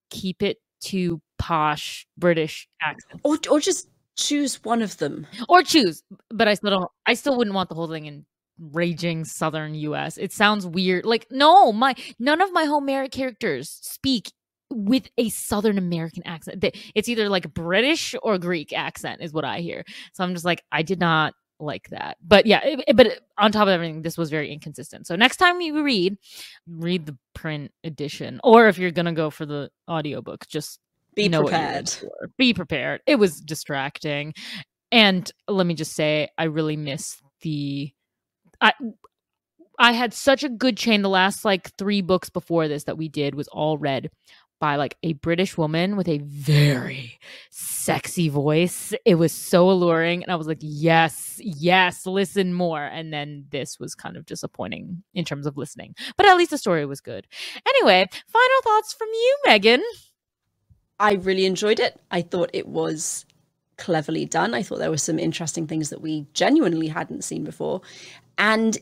keep it to posh British accents. Or just choose one of them. Or choose, but I still wouldn't want the whole thing in raging Southern US. It sounds weird. Like, no, none of my Homeric characters speak with a Southern American accent. It's either like British or Greek accent is what I hear. So I'm just like, I did not like that. But yeah, but on top of everything, this was very inconsistent. So next time you read the print edition, or if you're going to go for the audiobook, just be know prepared. what you're in for. Be prepared. It was distracting. And let me just say, I really miss I had such a good chain. The last like 3 books before this that we did was all read by like a British woman with a very sexy voice. It was so alluring. And I was like, yes, listen more. And then this was kind of disappointing in terms of listening. But at least the story was good. Anyway, final thoughts from you, Megan. I really enjoyed it. I thought it was cleverly done. I thought there were some interesting things that we genuinely hadn't seen before. And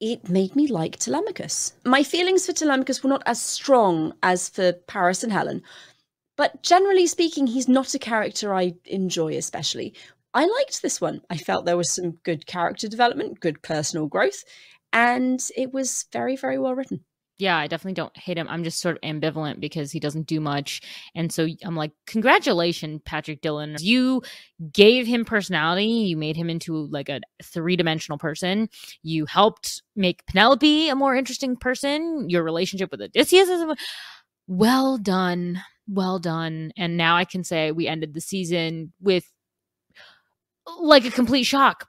it made me like Telemachus. My feelings for Telemachus were not as strong as for Paris and Helen, but generally speaking, he's not a character I enjoy especially. I liked this one. I felt there was some good character development, good personal growth, and it was very, very well written. Yeah, I definitely don't hate him. I'm just sort of ambivalent because he doesn't do much. And so I'm like, congratulations, Patrick Dillon. You gave him personality. You made him into like a 3-dimensional person. You helped make Penelope a more interesting person. Your relationship with Odysseus is well done. Well done. And now I can say we ended the season with like a complete shock,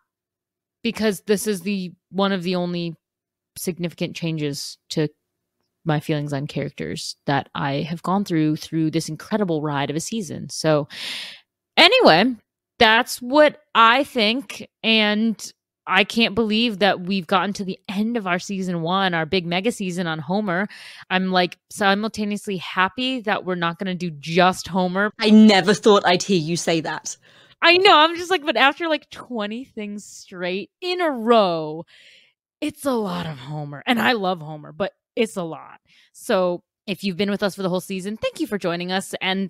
because this is one of the only significant changes to my feelings on characters that I have gone through this incredible ride of a season. So anyway, that's what I think. And I can't believe that we've gotten to the end of our season 1, our big mega season on Homer. I'm like simultaneously happy that we're not going to do just Homer. I never thought I'd hear you say that. I know. I'm just like, but after like 20 things straight in a row, it's a lot of Homer. And I love Homer, but it's a lot. So if you've been with us for the whole season, thank you for joining us. And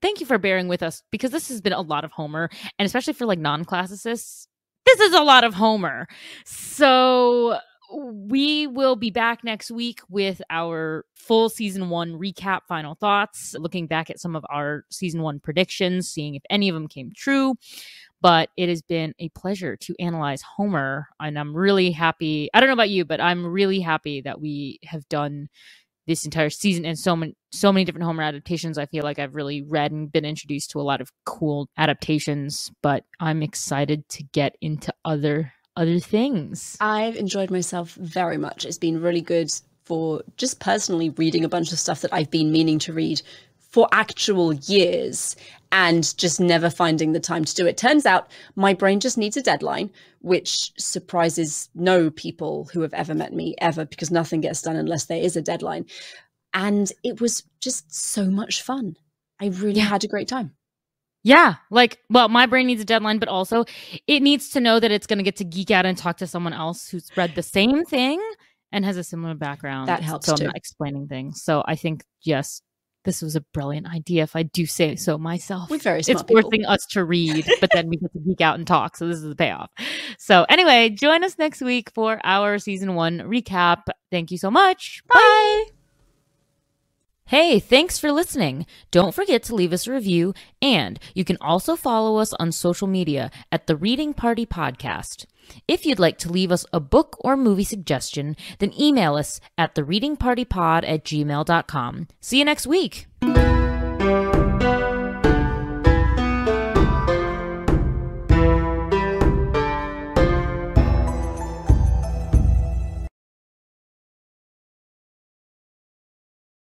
thank you for bearing with us, because this has been a lot of Homer. And especially for like non-classicists, this is a lot of Homer. So we will be back next week with our full season 1 recap, final thoughts, looking back at some of our season 1 predictions, seeing if any of them came true. But it has been a pleasure to analyze Homer, and I'm really happy. I don't know about you, but I'm really happy that we have done this entire season and so many different Homer adaptations. I feel like I've really read and been introduced to a lot of cool adaptations, but I'm excited to get into other things. I've enjoyed myself very much. It's been really good for just personally reading a bunch of stuff that I've been meaning to read for actual years and just never finding the time to do it. Turns out my brain just needs a deadline, which surprises no people who have ever met me ever, because nothing gets done unless there is a deadline. And it was just so much fun. I really had a great time. Yeah, like, well, my brain needs a deadline, but also it needs to know that it's going to get to geek out and talk to someone else who's read the same thing and has a similar background. That helps too. I'm not explaining things. So I think, yes, this was a brilliant idea, if I do say so myself. We're very smart It's people. forcing us to read, but then we get to geek out and talk. So this is the payoff. So anyway, join us next week for our season 1 recap. Thank you so much. Bye. Hey, thanks for listening. Don't forget to leave us a review, and you can also follow us on social media at The Reading Party Podcast. If you'd like to leave us a book or movie suggestion, then email us at thereadingpartypod@gmail.com. See you next week.